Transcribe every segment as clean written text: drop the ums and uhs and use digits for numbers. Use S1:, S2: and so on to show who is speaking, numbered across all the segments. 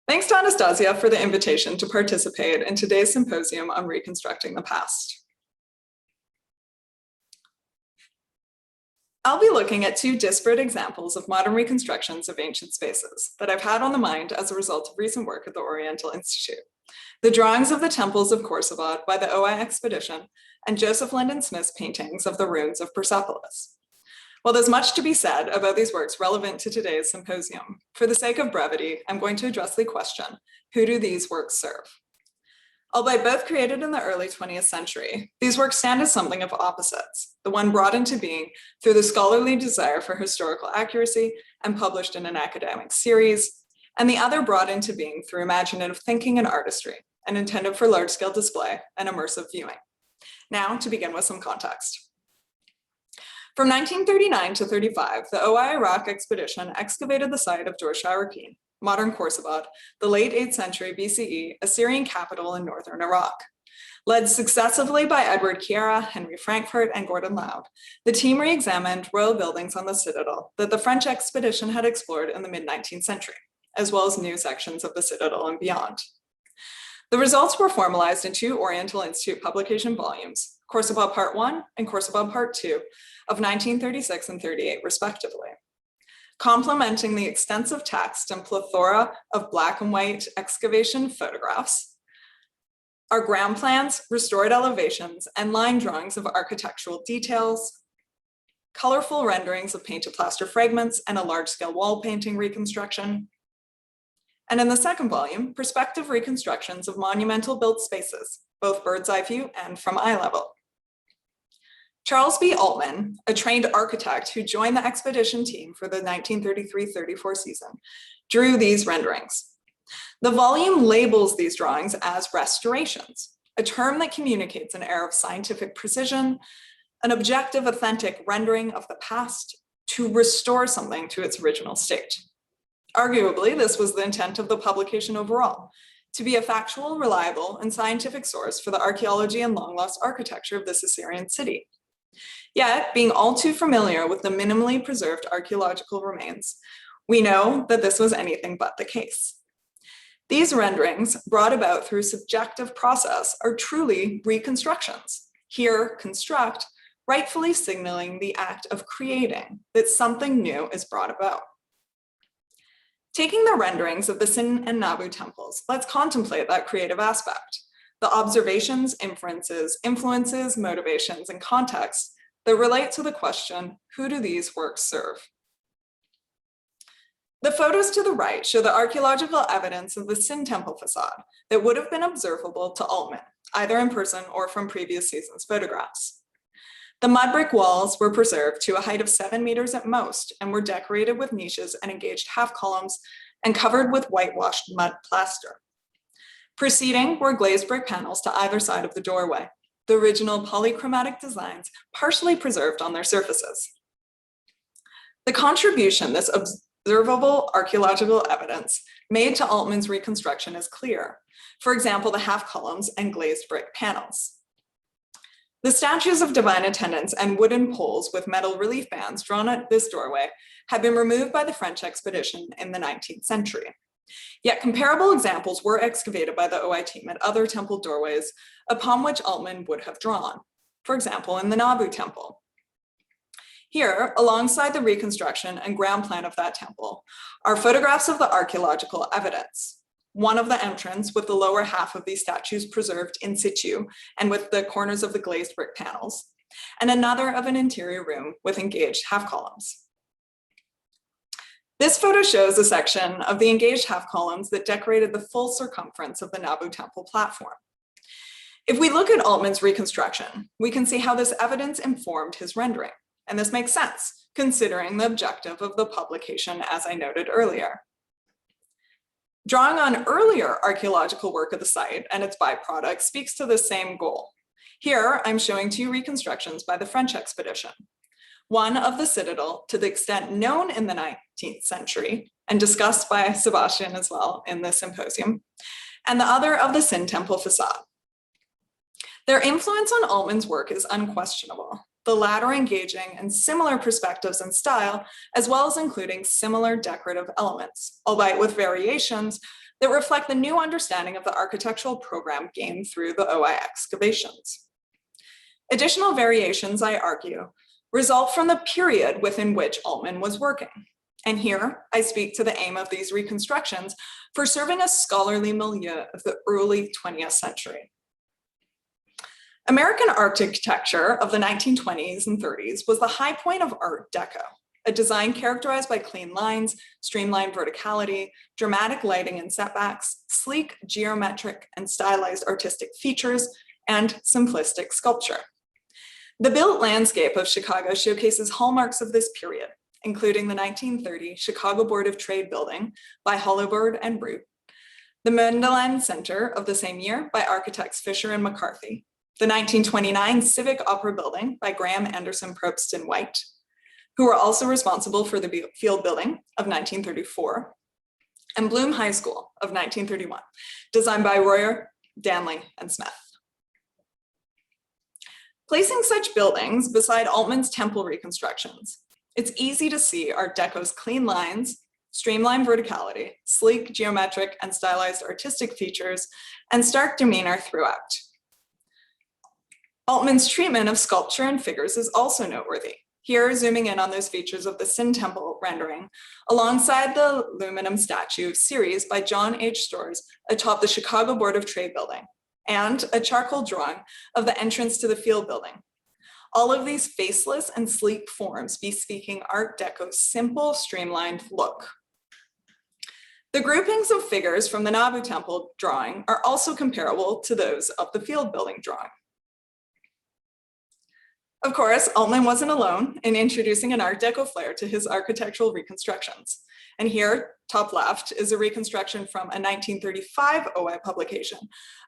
S1: Thanks to Anastasia for the invitation to participate in today's symposium on reconstructing the past. I'll be looking at two disparate examples of modern reconstructions of ancient spaces that I've had on the mind as a result of recent work at the Oriental Institute. The drawings of the temples of 𒀭Support by the OI expedition and Joseph Lyndon Smith's paintings of the ruins of Persepolis. While there's much to be said about these works relevant to today's symposium, for the sake of brevity, I'm going to address the question, who do these works serve? Albeit both created in the early 20th century, these works stand as something of opposites, the one brought into being through the scholarly desire for historical accuracy and published in an academic series, and the other brought into being through imaginative thinking and artistry, and intended for large-scale display and immersive viewing. Now, to begin with some context. From 1939 to 35, the OI Iraq expedition excavated the site of 𒀭Support, modern 𒀭Support, the late 8th century BCE Assyrian capital in northern Iraq. Led successively by Edward Kierra, Henry Frankfurt, and Gordon Loud, the team re-examined royal buildings on the citadel that the French expedition had explored in the mid-19th century, as well as new sections of the citadel and beyond. The results were formalized in two Oriental Institute publication volumes, 𒀭Support Part 1 and 𒀭Support Part 2 of 1936 and 38 respectively. Complementing the extensive text and plethora of black and white excavation photographs are ground plans, restored elevations, and line drawings of architectural details, colorful renderings of painted plaster fragments, and a large-scale wall painting reconstruction. And in the second volume, perspective reconstructions of monumental built spaces, both bird's eye view and from eye level. Charles B. Altman, a trained architect who joined the expedition team for the 1933-34 season, drew these renderings. The volume labels these drawings as restorations, a term that communicates an air of scientific precision, an objective, authentic rendering of the past to restore something to its original state. Arguably, this was the intent of the publication overall, to be a factual, reliable, and scientific source for the archaeology and long-lost architecture of this Assyrian city. Yet, being all too familiar with the minimally preserved archaeological remains, we know that this was anything but the case. These renderings, brought about through subjective process, are truly reconstructions. Here, construct, rightfully signaling the act of creating, that something new is brought about. Taking the renderings of the Sin and Nabu temples, let's contemplate that creative aspect, the observations, inferences, influences, motivations, and contexts that relate to the question, who do these works serve? The photos to the right show the archaeological evidence of the Sin temple facade that would have been observable to Altman, either in person or from previous season's photographs. The mud brick walls were preserved to a height of 7 meters at most and were decorated with niches and engaged half columns and covered with whitewashed mud plaster. Preceding were glazed brick panels to either side of the doorway, the original polychromatic designs partially preserved on their surfaces. The contribution this observable archaeological evidence made to Altman's reconstruction is clear. For example, the half columns and glazed brick panels. The statues of divine attendants and wooden poles with metal relief bands drawn at this doorway had been removed by the French expedition in the 19th century. Yet comparable examples were excavated by the OI team at other temple doorways upon which Altman would have drawn, for example, in the Nabu temple. Here, alongside the reconstruction and ground plan of that temple, are photographs of the archaeological evidence. One of the entrance with the lower half of these statues preserved in situ and with the corners of the glazed brick panels, and another of an interior room with engaged half columns. This photo shows a section of the engaged half columns that decorated the full circumference of the Nabu temple platform. If we look at Altman's reconstruction, we can see how this evidence informed his rendering, and this makes sense, considering the objective of the publication, as I noted earlier. Drawing on earlier archaeological work of the site and its byproducts speaks to the same goal. Here, I'm showing two reconstructions by the French expedition. One of the citadel to the extent known in the 19th century and discussed by Sebastian as well in the symposium, and the other of the Sin temple facade. Their influence on Altman's work is unquestionable. the latter engaging in similar perspectives and style, as well as including similar decorative elements, albeit with variations that reflect the new understanding of the architectural program gained through the OI excavations. Additional variations, I argue, result from the period within which Altman was working. And here I speak to the aim of these reconstructions for serving a scholarly milieu of the early 20th century. American architecture of the 1920s and 30s was the high point of Art Deco, a design characterized by clean lines, streamlined verticality, dramatic lighting and setbacks, sleek geometric and stylized artistic features, and simplistic sculpture. The built landscape of Chicago showcases hallmarks of this period, including the 1930 Chicago Board of Trade building by Hollowbird and Root, the Mendeland Center of the same year by architects Fisher and McCarthy, the 1929 Civic Opera building by Graham Anderson Probst and White, who were also responsible for the field building of 1934, and Bloom High School of 1931, designed by Royer, Danley, and Smith. Placing such buildings beside Altman's temple reconstructions, it's easy to see Art Deco's clean lines, streamlined verticality, sleek geometric and stylized artistic features, and stark demeanor throughout. Altman's treatment of sculpture and figures is also noteworthy. Here, zooming in on those features of the Sin Temple rendering, alongside the aluminum statue series by John H. Storrs atop the Chicago Board of Trade building, and a charcoal drawing of the entrance to the field building. All of these faceless and sleek forms bespeaking Art Deco's simple, streamlined look. The groupings of figures from the Nabu Temple drawing are also comparable to those of the field building drawing. Of course, Altman wasn't alone in introducing an Art Deco flair to his architectural reconstructions. And here, top left, is a reconstruction from a 1935 OI publication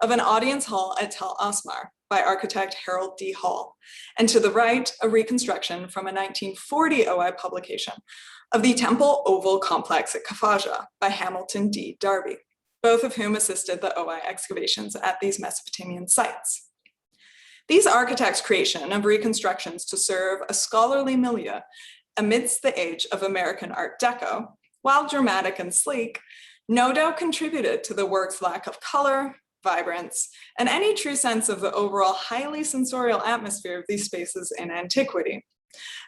S1: of an audience hall at Tel Asmar by architect Harold D. Hall. And to the right, a reconstruction from a 1940 OI publication of the Temple Oval Complex at Kafaja by Hamilton D. Darby, both of whom assisted the OI excavations at these Mesopotamian sites. These architects' creation of reconstructions to serve a scholarly milieu amidst the age of American Art Deco, while dramatic and sleek, no doubt contributed to the work's lack of color, vibrance, and any true sense of the overall highly sensorial atmosphere of these spaces in antiquity,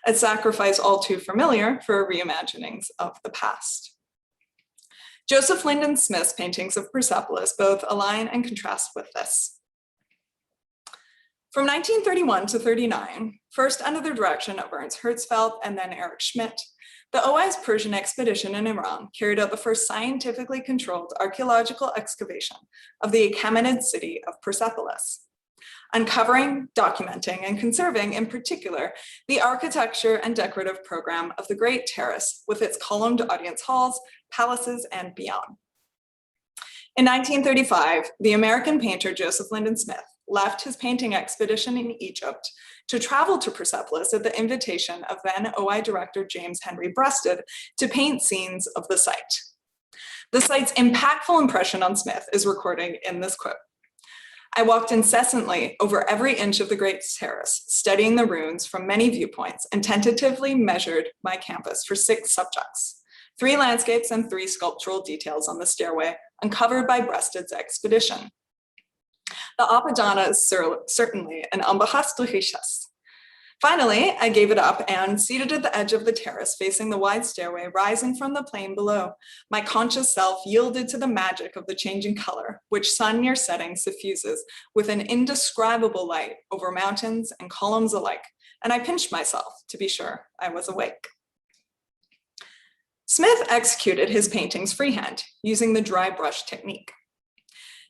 S1: a sacrifice all too familiar for reimaginings of the past. Joseph Lyndon Smith's paintings of Persepolis both align and contrast with this. From 1931 to 39, first under the direction of Ernst Herzfeld and then Erich Schmidt, the OI's Persian expedition in Iran carried out the first scientifically controlled archaeological excavation of the Achaemenid city of Persepolis, uncovering, documenting, and conserving, in particular, the architecture and decorative program of the Great Terrace with its columned audience halls, palaces, and beyond. In 1935, the American painter Joseph Lyndon Smith left his painting expedition in Egypt to travel to Persepolis at the invitation of then OI director James Henry Breasted to paint scenes of the site. The site's impactful impression on Smith is recorded in this quote. "I walked incessantly over every inch of the Great Terrace, studying the ruins from many viewpoints, and tentatively measured my canvas for 6 subjects, 3 landscapes and 3 sculptural details on the stairway uncovered by Breasted's expedition. The Apadana is certainly an ambajas de richesse. Finally, I gave it up and, seated at the edge of the terrace facing the wide stairway rising from the plain below, my conscious self yielded to the magic of the changing color, which sun near setting suffuses with an indescribable light over mountains and columns alike, and I pinched myself to be sure I was awake." Smith executed his paintings freehand, using the dry brush technique.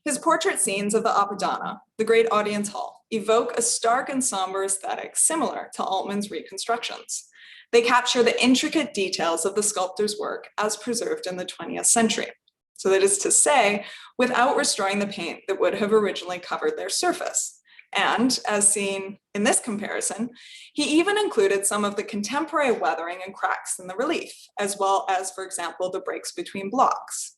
S1: His portrait scenes of the Apadana, the great audience hall, evoke a stark and somber aesthetic similar to Altman's reconstructions. They capture the intricate details of the sculptor's work as preserved in the 20th century. So that is to say, without restoring the paint that would have originally covered their surface. And as seen in this comparison, he even included some of the contemporary weathering and cracks in the relief, as well as, for example, the breaks between blocks.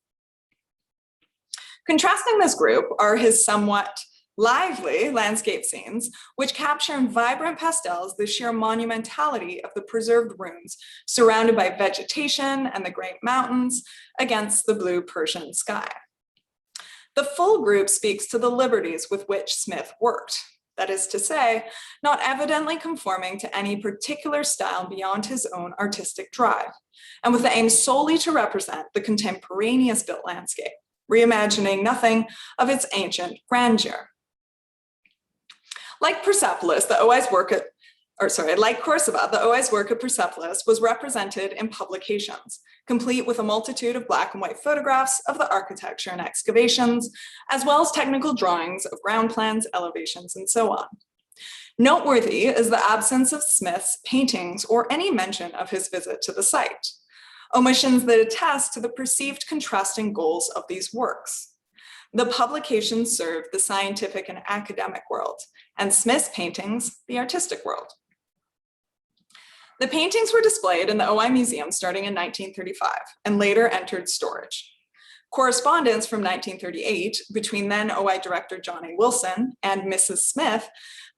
S1: Contrasting this group are his somewhat lively landscape scenes, which capture in vibrant pastels the sheer monumentality of the preserved ruins, surrounded by vegetation and the great mountains against the blue Persian sky. The full group speaks to the liberties with which Smith worked. That is to say, not evidently conforming to any particular style beyond his own artistic drive, and with the aim solely to represent the contemporaneous built landscape, reimagining nothing of its ancient grandeur. Like Persepolis, the OI's work at, like Korsava, the OI's work at Persepolis was represented in publications, complete with a multitude of black and white photographs of the architecture and excavations, as well as technical drawings of ground plans, elevations, and so on. Noteworthy is the absence of Smith's paintings or any mention of his visit to the site, omissions that attest to the perceived contrasting goals of these works. The publications served the scientific and academic world, and Smith's paintings, the artistic world. The paintings were displayed in the OI Museum starting in 1935 and later entered storage. Correspondence from 1938 between then OI Director John A. Wilson and Mrs. Smith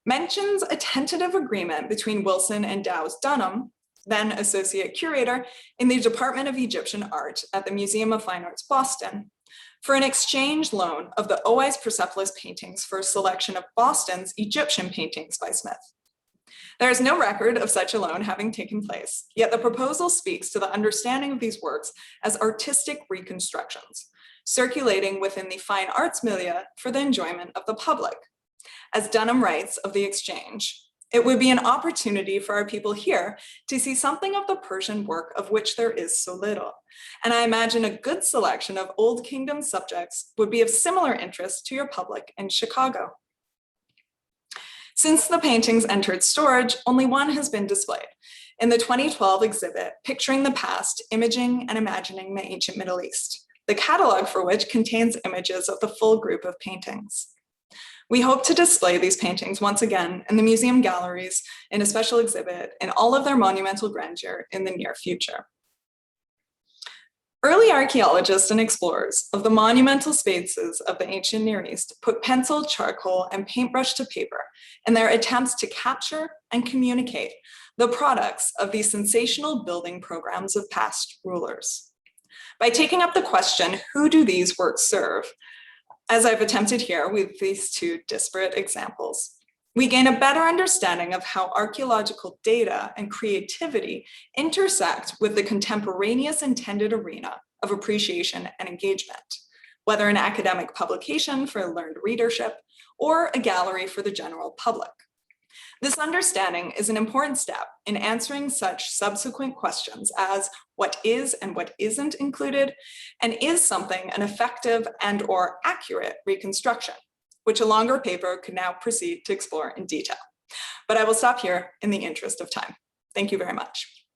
S1: mentions a tentative agreement between Wilson and Dowes Dunham, then Associate Curator in the Department of Egyptian Art at the Museum of Fine Arts, Boston, for an exchange loan of the OI's Persepolis paintings for a selection of Boston's Egyptian paintings by Smith. There is no record of such a loan having taken place, yet the proposal speaks to the understanding of these works as artistic reconstructions, circulating within the fine arts milieu for the enjoyment of the public. As Dunham writes of the exchange, it would be an opportunity for our people here to see something of the Persian work of which there is so little. And I imagine a good selection of Old Kingdom subjects would be of similar interest to your public in Chicago. Since the paintings entered storage, only one has been displayed in the 2012 exhibit, Picturing the Past, Imaging and Imagining the Ancient Middle East, the catalog for which contains images of the full group of paintings. We hope to display these paintings once again in the museum galleries in a special exhibit in all of their monumental grandeur in the near future. Early archaeologists and explorers of the monumental spaces of the ancient Near East put pencil, charcoal, and paintbrush to paper in their attempts to capture and communicate the products of these sensational building programs of past rulers. By taking up the question, who do these works serve? As I've attempted here with these two disparate examples, we gain a better understanding of how archaeological data and creativity intersect with the contemporaneous intended arena of appreciation and engagement, whether an academic publication for learned readership or a gallery for the general public. This understanding is an important step in answering such subsequent questions as what is and what isn't included, and is something an effective and/or accurate reconstruction, which a longer paper could now proceed to explore in detail. But I will stop here in the interest of time. Thank you very much.